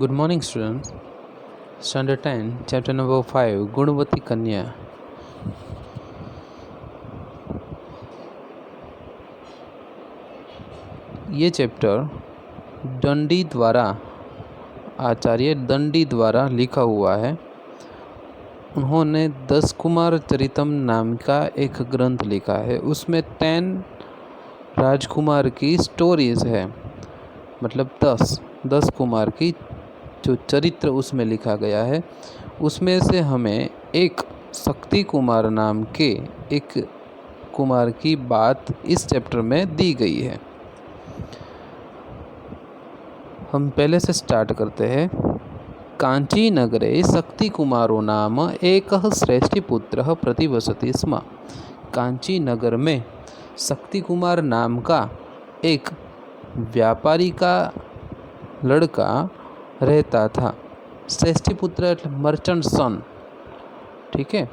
Good morning, students. Standard 10, chapter number 5, गुणवती कन्या. ये chapter दंडी द्वारा, आचार्य दंडी द्वारा लिखा हुआ है. उन्होंने 10 कुमार चरितम नाम का एक ग्रंथ लिखा है. उसमें 10 राजकुमार की स्टोरीज है, मतलब 10 कुमार की जो चरित्र उसमें लिखा गया है. उसमें से हमें एक शक्ति कुमार नाम के एक कुमार की बात इस चैप्टर में दी गई है. हम पहले से स्टार्ट करते हैं. कांची नगरे शक्ति कुमारो नाम एक श्रेष्ठीपुत्र प्रतिवसति स्म. कांची नगर में शक्ति कुमार नाम का एक व्यापारी का लड़का रहता था. श्रेष्ठीपुत्र मर्चेंट सन, ठीक है.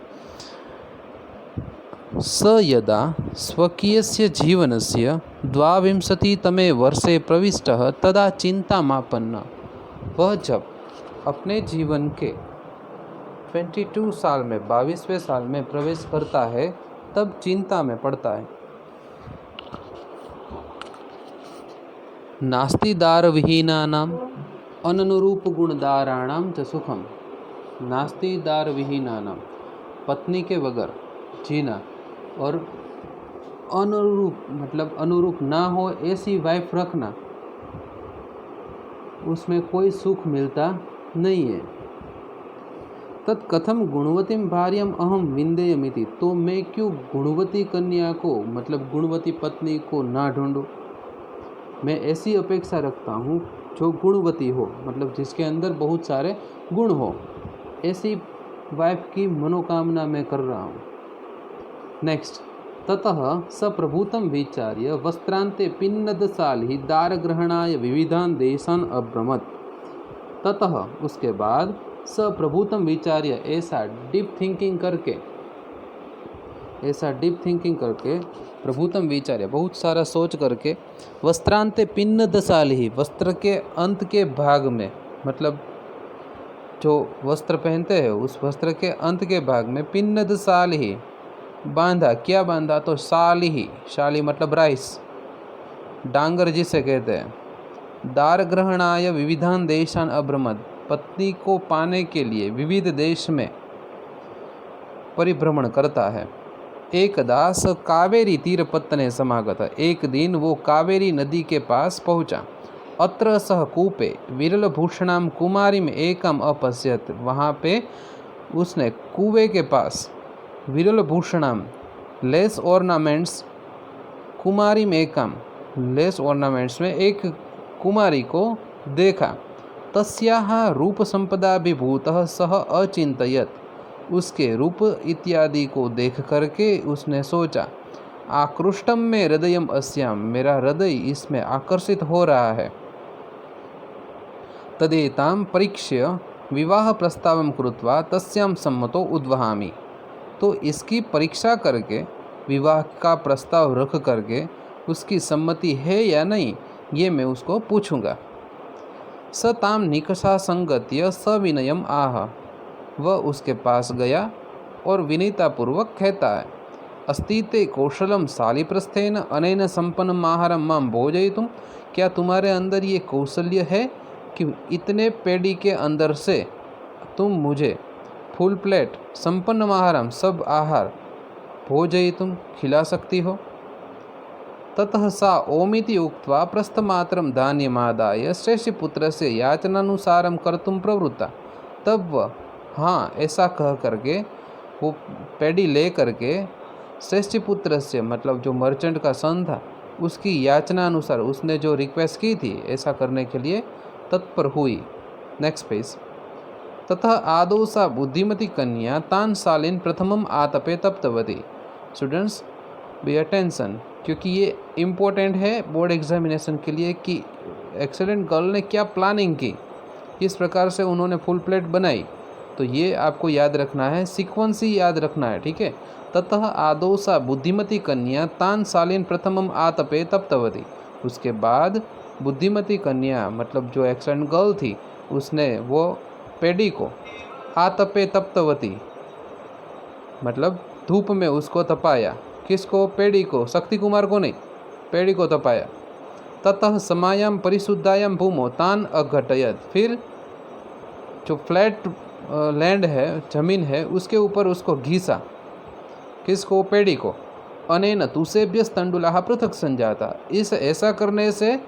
स यदा स्वकीयस्य जीवनस्य 22तमे वर्षे प्रविष्टः तदा चिंतामापन्न. वह जब अपने जीवन के 22 साल में 22वें साल में प्रवेश करता है तब चिंता में पड़ता है. नास्ति दार विहीनानाम अननुरूप गुणदाराणाम च सुखम. नास्ति दार विहीनानाम, पत्नी के बगैर जीना, और अनुरूप मतलब अनुरूप ना हो ऐसी वाइफ रखना, उसमें कोई सुख मिलता नहीं है. तत्कथम गुणवतीम भार्यम अहम विंदेयमिति. तो मैं क्यों गुणवती कन्या को मतलब गुणवती पत्नी को ना ढूंढूं. मैं ऐसी अपेक्षा रखता हूँ जो गुणवती हो, मतलब जिसके अंदर बहुत सारे गुण हो. ऐसी वाइफ की मनोकामना मैं कर रहा हूँ. नेक्स्ट, ततः स प्रभूतम विचार्य वस्त्रांते पिन्नदशाली दारग्रहणाय विविधान देशान अभ्रमत. ततः उसके बाद स प्रभूतम विचार्य, ऐसा डीप थिंकिंग करके प्रभूतम विचार्य, बहुत सारा सोच करके, वस्त्रांते पिन्नदशाली, वस्त्र के अंत के भाग में, मतलब जो वस्त्र पहनते हैं उस वस्त्र के अंत के भाग में पिन्नदशाली बांधा. क्या बांधा? तो शाली मतलब राइस, डांगर जिसे कहते हैं. दार ग्रहणाय विविधान देशान अभ्रमद. पत्नी को पाने के लिए विविध देश में परिभ्रमण करता है. एकदा स कावेरी तीरपत्तने समागत. एक दिन वो कावेरी नदी के पास पहुंचा. अत्र सह कूपे विरलभूषणाम कुमारीम एकम अपश्यत. वहाँ पे उसने कुएं के पास विरलभूषणाम लेस ऑर्नामेंट्स, कुमारीम एकम लेस ऑर्नामेंट्स में एक कुमारी को देखा. तस्याः रूप संपदा विभूतः सह अचिंतयत. उसके रूप इत्यादि को देख करके उसने सोचा, आकृष्टम में हृदयम अस्याम, मेरा हृदय इसमें आकर्षित हो रहा है. तदेताम परीक्ष्य विवाह प्रस्तावम कृत्वा तस्याम सम्मतो उद्वहामि. तो इसकी परीक्षा करके, विवाह का प्रस्ताव रख करके उसकी सम्मति है या नहीं ये मैं उसको पूछूंगा. स ताम निकषा संगत्य सविनयम आह. वह उसके पास गया और विनीतापूर्वक कहता है, अस्तिते कौशलम शालिप्रस्थेन अनेन संपन्नम आहारम माम भोजयितुम. क्या तुम्हारे अंदर ये कौशल्य है कि इतने पेड़ी के अंदर से तुम मुझे फुल प्लेट संपन्न आहारम, सब आहार भोजयितुम खिला सकती हो. ततः सा ओमिति उक्त्वा प्रस्थमात्रम धान्यमादाय श्रेष्ठीपुत्रस्य याचनानुसारम कर्तुम प्रवृत्ता. तब वह हाँ ऐसा कह करके वो पेड़ी ले करके श्रेष्ठीपुत्र से, मतलब जो मर्चेंट का सन था, उसकी याचना अनुसार, उसने जो रिक्वेस्ट की थी ऐसा करने के लिए तत्पर हुई. Next page. तथा आदौ सा बुद्धिमती कन्या तान शालीन प्रथमम आतपे तप्तवती. स्टूडेंट्स बी अटेंशन, क्योंकि ये इम्पोर्टेंट है बोर्ड एग्जामिनेशन के लिए कि एक्सेलेंट गर्ल ने क्या प्लानिंग की, किस प्रकार से उन्होंने फुल प्लेट बनाई. तो ये आपको याद रखना है, सीक्वेंस ही याद रखना है, ठीक है. ततः आदौ सा बुद्धिमती कन्या तान शालीन प्रथमम आतपे तप्तवती. उसके बाद बुद्धिमती कन्या मतलब जो एक्सेलेंट गर्ल थी उसने वो पेड़ी को आतपे तप्तवती मतलब धूप में उसको तपाया। किसको? पेड़ी को, शक्ति कुमार को नहीं, पेड़ी को तपाया। ततः समायाम परिशुद्धायाम भूमो तान अघटयत, फिर जो फ्लैट लैंड है, जमीन है, उसके ऊपर उसको घीसा। किसको? पेड़ी को। अनेन तुसेभ्य तंडुलाः पृथक संजाता, इस ऐसा करने से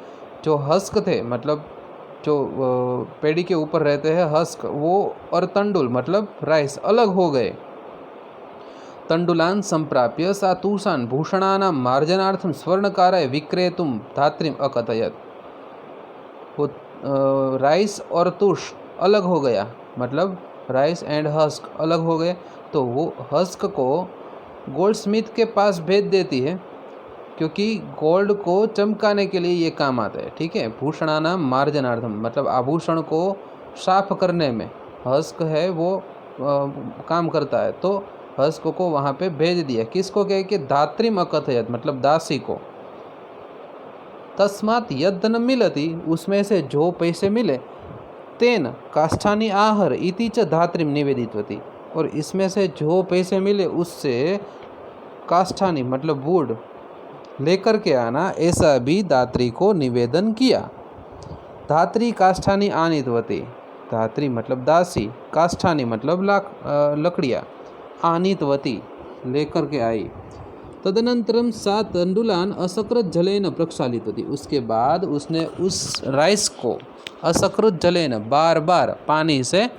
जो हस्क थे मतलब जो पेड़ी के ऊपर रहते हैं हस्क, वो और तंडुल मतलब राइस अलग हो गए। तंडुलान संप्राप्य सा तूषान भूषणानां मार्जनार्थं स्वर्णकाराय विक्रेतुम धात्रीम अकथयत। वो राइस और तुष अलग हो गया मतलब राइस एंड हस्क अलग हो गए, तो वो हस्क को गोल्ड स्मिथ के पास भेज देती है क्योंकि गोल्ड को चमकाने के लिए ये काम आता है। ठीक है। भूषणानाम मार्जनार्थम मतलब आभूषण को साफ करने में हस्क है वो काम करता है, तो हस्क को वहाँ पे भेज दिया। किसको? कहे कि धात्रीम अकथयत मतलब दासी को। तस्मात् यद्धन मिलति, उसमें से जो पैसे मिले, तेन काष्ठानि आहर इति च धात्रीम निवेदितवती, और इसमें से जो पैसे मिले उससे काष्ठानि मतलब वुड लेकर के आना, ऐसा भी धात्री को निवेदन किया। धात्री काष्ठानि आनीतवती, धात्री मतलब दासी, काष्ठानि मतलब लकड़ियाँ, आनीतवती लेकर के आई। तदनंतरम सा तंडुलान असकृत जलेन प्रक्षालितवती, उसके बाद उसने उस राइस को असकृत जलेन बार बार पानी से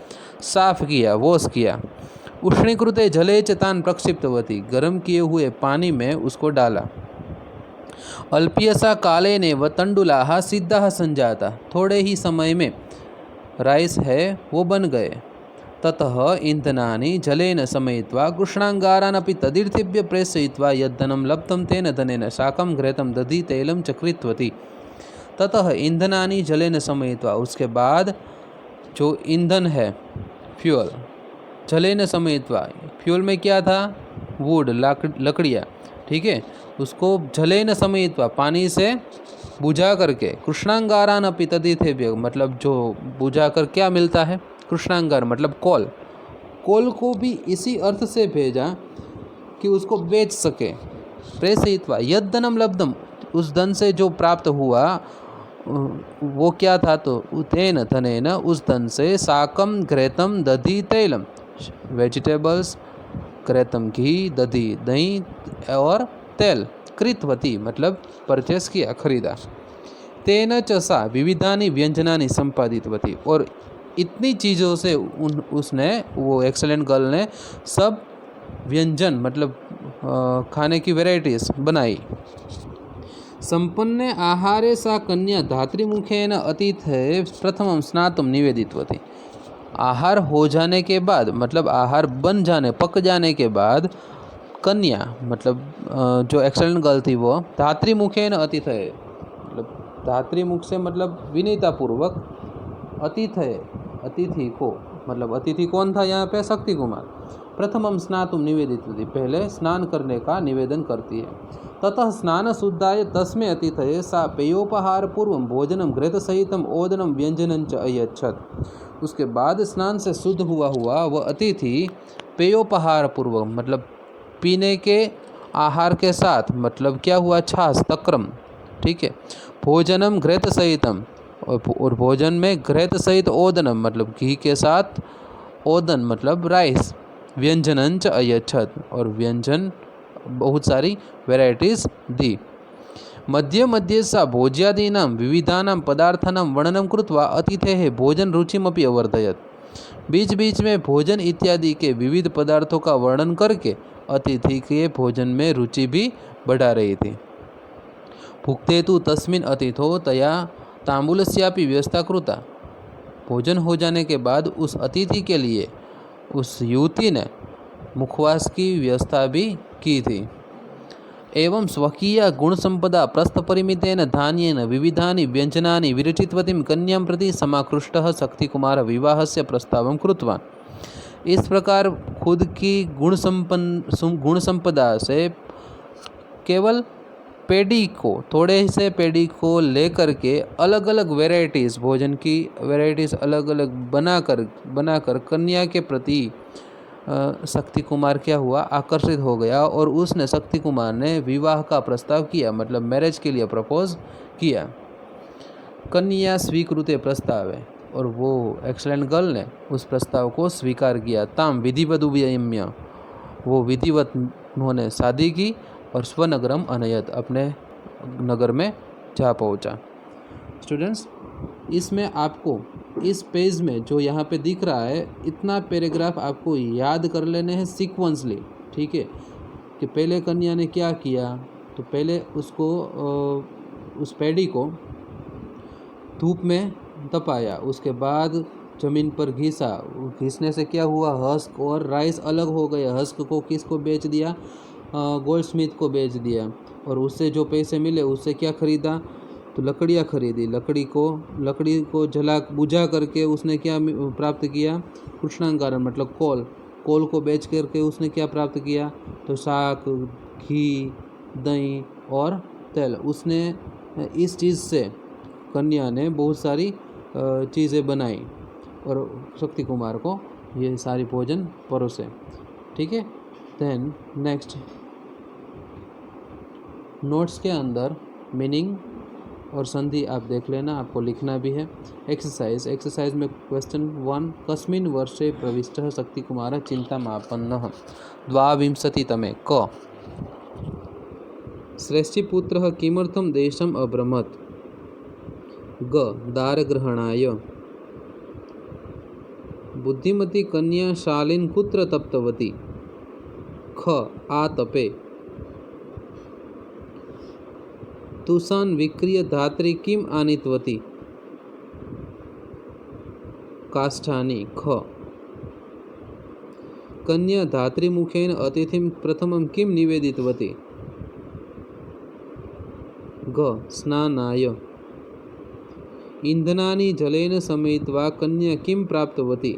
साफ किया, वॉश किया। उष्णीकृते जले च तान प्रक्षिप्तवती, गर्म किए हुए पानी में उसको डाला। अल्पियसा कालेने व तंडुलाः सिद्धाः संजाता, थोड़े ही समय में राइस है वो बन गए। ततः ईंधनानि जलेन समयित्वा कृष्णांगारान् अपि तदीर्थेभ्यः प्रेषयित्वा यद्धनं लब्धं तेन धनेन शाकं घृतं दधि तैलं च कृतवती। ततः ईंधनानि जलेन समयित्वा, उसके बाद जो ईंधन है फ्यूल, जलेन समयित्वा, फ्यूल में क्या था? वुड लकड़ियाँ। ठीक है। उसको जलेन समयित्वा पानी से बुझा करके, कृष्णांगारान अपि तदीर्थेभ्यः मतलब जो बुझा कर क्या मिलता है? कृष्णांगार मतलब कोल, कोल को भी इसी अर्थ से भेजा कि उसको बेच सके। प्रेषयित्वा यद्धनम लब्धम, उस धन से जो प्राप्त हुआ वो क्या था? तो तेन धनेन, उस धन से शाकम घृतम दधि तैलम, वेजिटेबल्स, घृतम घी, दधि दही और तेल, कृतवती मतलब परचेस किया, खरीदा। तेन च सा विविधानि व्यंजनानि संपादितवती, और इतनी चीज़ों से उसने, वो एक्सेलेंट गर्ल ने सब व्यंजन मतलब खाने की वेराइटीज बनाई। संपन्ने आहारे सा कन्या धात्रीमुखेन अतिथे प्रथमं स्नातुं निवेदितवती, आहार हो जाने के बाद मतलब आहार बन जाने, पक जाने के बाद कन्या मतलब जो एक्सेलेंट गर्ल थी वो धात्रीमुखेन अतिथे मतलब धात्रीमुख से मतलब विनीतापूर्वक, अतिथे अतिथि को मतलब अतिथि कौन था यहाँ पे? शक्ति कुमार। प्रथमम स्नातुम निवेदितवती, पहले स्नान करने का निवेदन करती है। ततः स्नान शुद्धाय तस्मै अतिथये सा पेयोपहार पूर्वम भोजनम घृत सहितम ओदनम व्यंजनं च अयच्छत, उसके बाद स्नान से शुद्ध हुआ वह अतिथि पेयोपहार पूर्वक मतलब पीने के आहार के साथ मतलब क्या हुआ? छाछ, तक्रम। ठीक है। भोजनम घृत सहितम, और भोजन में घृत सहित ओदनम मतलब घी के साथ, ओदन मतलब राइस, व्यंजनं च अयच्छत, और व्यंजन बहुत सारी वेराइटीज दी। मध्ये मध्ये सा भोज्यादीनां विविधानां पदार्थानां वर्णनं कृत्वा अतिथेः भोजन रुचिमपि अवर्धयत, बीच बीच में भोजन इत्यादि के विविध पदार्थों का वर्णन करके अतिथि के भोजन में रुचि भी बढ़ा रही थी। भुक्ते तु तस्मिन् अतिथो तया तांबूलस्यापि व्यवस्था कृता, भोजन हो जाने के बाद उस अतिथि के लिए उस युवती ने मुखवास की व्यवस्था भी की थी। एवं स्वकीय गुणसंपदा प्रस्थपरिमितेन धान्येन विविधानि व्यंजनानि विरचितवतीं कन्यां प्रति समाकृष्टः शक्तिकुमार विवाहस्य प्रस्तावं कृतवान्। इस प्रकार खुद की गुण संपदा से केवल पेड़ी को, थोड़े से पेड़ी को लेकर के अलग अलग वेराइटीज़, भोजन की वेराइटीज़ अलग अलग बनाकर कन्या के प्रति शक्ति कुमार क्या हुआ, आकर्षित हो गया और उसने, शक्ति कुमार ने विवाह का प्रस्ताव किया, मतलब मैरिज के लिए प्रपोज किया। कन्या स्वीकृते प्रस्तावे, और वो एक्सलेंट गर्ल ने उस प्रस्ताव को स्वीकार किया। ताम विधिवत उभयम्य, वो विधिवत उन्होंने शादी की और स्वनगरम अनयत, अपने नगर में जा पहुंचा। स्टूडेंट्स, इसमें आपको इस पेज में जो यहाँ पे दिख रहा है, इतना पैराग्राफ आपको याद कर लेने हैं सीक्वेंसली, ठीक है। कि पहले कन्या ने क्या किया, तो पहले उसको उस पैडी को धूप में तपाया, उसके बाद ज़मीन पर घिसा, घिसने से क्या हुआ, हस्क और राइस अलग हो गए। हस्क को किसको बेच दिया, गोल्ड स्मिथ को बेच दिया, और उससे जो पैसे मिले उससे क्या खरीदा, तो लकड़ियाँ खरीदी। लकड़ी को जला बुझा करके उसने क्या प्राप्त किया, कृष्णांगारन मतलब कोल को बेच करके उसने क्या प्राप्त किया, तो शाक, घी, दही और तेल। उसने इस चीज़ से, कन्या ने बहुत सारी चीज़ें बनाई और शक्ति कुमार को ये सारी भोजन परोसे, ठीक है। देन नेक्स्ट, नोट्स के अंदर मीनिंग और संधि आप देख लेना, आपको लिखना भी है। एक्सरसाइज में क्वेश्चन 1, कस्मिन् वर्षे प्रविष्टः शक्तिकुमारः चिन्तामापन्नः 22तमे क श्रेष्ठीपुत्रः किमर्थं देशम् अभ्रमत्, ग दारग्रहणाय, बुद्धिमती कन्या शालीन कुत्र तप्तवती, ख आतपे, तुषान् विक्रीय धात्री किम आनीतवती, काष्ठानि, ख कन्या धात्रीमुखेन अतिथिं प्रथमं किम निवेदितवती, ग स्नानाय, ईंधनानि जलेन समयित्वा कन्या किम प्राप्तवती,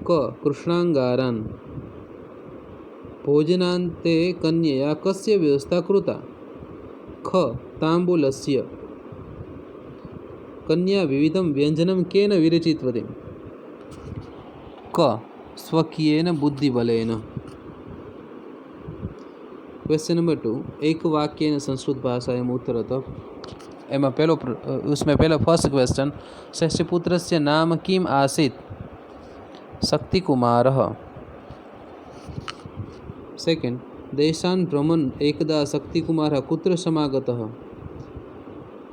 क कृष्णांगारान्, भोजनान्ते कन्यया कस्य व्यवस्था कृता, ख ताम्बूलस्य, कन्या विविधं व्यंजनं केन विरचितवती, क स्वकीयेन बुद्धिबलेन। क्वेश्चन नंबर 2, एक वाक्येन संस्कृत भाषायाम् उत्तरतः। एमा उसमें पहला फर्स्ट क्वेश्चन, श्रेष्ठीपुत्रस्य नाम किम आसीत्, शक्तिकुमारः। सेकेंड, देशान् भ्रमन् एकदा शक्तिकुमारः कुत्र समागतः,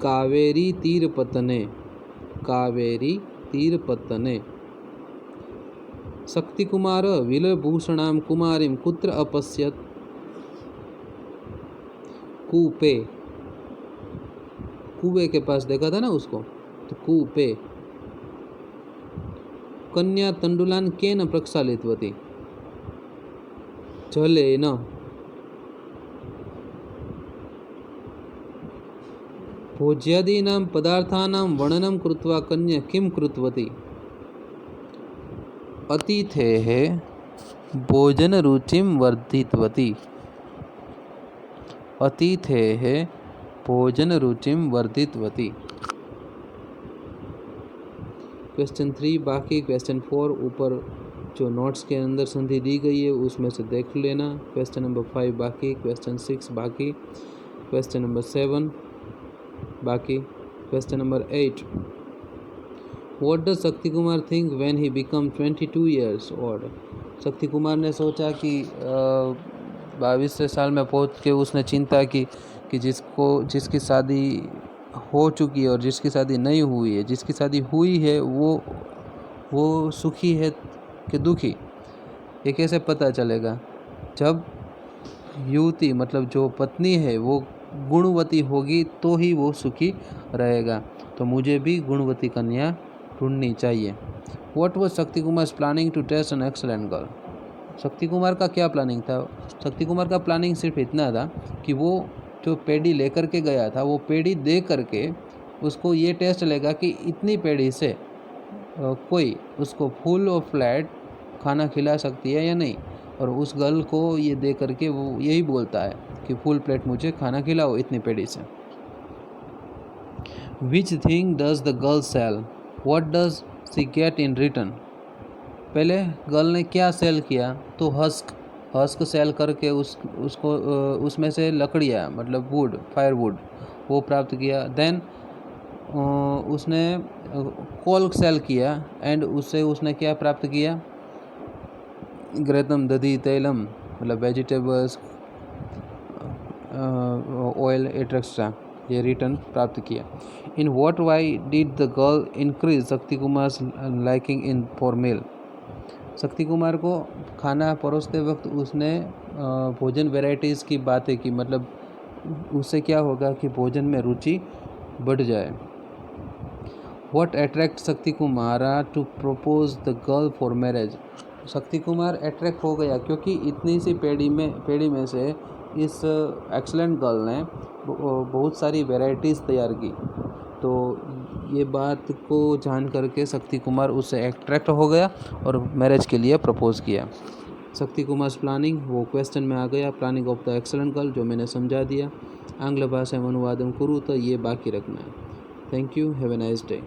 कावेरी तीरपत्तने। शक्तिकुमारः विलभूषणां कुमारीं कुत्र अपश्यत्, कूपे, कुएं के पास देखा था ना उसको, तो कूपे। कन्या तंडुलान् केन प्रक्षालितवती, जलेन। भोज्यादीनां पदार्थानां वर्णनं कृत्वा कन्या किं कृतवती, अतिथेः भोजनरुचिं वर्धितवती, अतिथेः भोजनरुचिं वर्धितवती। क्वेश्चन 3 बाकी, क्वेश्चन 4 ऊपर जो नोट्स के अंदर संधि दी गई है उसमें से देख लेना। क्वेश्चन नंबर 5 बाकी, क्वेश्चन 6 बाकी, क्वेश्चन नंबर 7 बाकी, question number 8, what does Shakti Kumar think when he become 22 years old. Shakti Kumar ने सोचा कि 22 साल में पहुंच के उसने चिंता की कि जिसकी शादी हो चुकी है और जिसकी शादी नहीं हुई है, जिसकी शादी हुई है वो सुखी है कि दुखी, ये कैसे पता चलेगा, जब युवती मतलब जो पत्नी है वो गुणवती होगी तो ही वो सुखी रहेगा। तो मुझे भी गुणवती कन्या ढूंढनी चाहिए। What was Shakti Kumar planning to test an excellent girl. Shakti Kumar का क्या प्लानिंग था, शक्ति कुमार का प्लानिंग सिर्फ इतना था कि वो जो पेड़ी लेकर के गया था वो पेड़ी दे करके उसको ये टेस्ट लेगा कि इतनी पेड़ी से कोई उसको फुल और फ्लैट खाना खिला सकती है या नहीं। और उस गर्ल को ये दे करके वो यही बोलता है कि फुल प्लेट मुझे खाना खिलाओ इतनी पेड़ी से। Which thing does the girl sell, what does she get in return. पहले गर्ल ने क्या सेल किया, तो हस्क सेल करके उसको उसमें से लकड़ियाँ मतलब वुड, फायर वुड वो प्राप्त किया। देन उसने कोल सेल किया एंड उससे उसने क्या प्राप्त किया, घृतम दधि तैलम मतलब वेजिटेबल्स, ऑयल एट्सेट्रा ये रिटर्न प्राप्त किया। In what why did the girl increase Shakti Kumar liking in for मील। शक्ति कुमार को खाना परोसते वक्त उसने भोजन वैरायटीज़ की बातें की, मतलब उससे क्या होगा कि भोजन में रुचि बढ़ जाए। What attract Shakti Kumara to propose the girl for marriage. Shakti Kumar attract हो गया क्योंकि इतनी सी पेड़ी में से इस एक्सलेंट गर्ल ने बहुत सारी वैरायटीज़ तैयार की। तो ये बात को जान करके शक्ति कुमार उससे अट्रैक्ट हो गया और मैरिज के लिए प्रपोज किया। शक्ति कुमार प्लानिंग वो क्वेश्चन में आ गया, planning of the excellent girl जो मैंने समझा दिया। आंग्ल भाषा में अनुवादन करूँ तो ये बाकी रखना है। Thank you, have a nice day.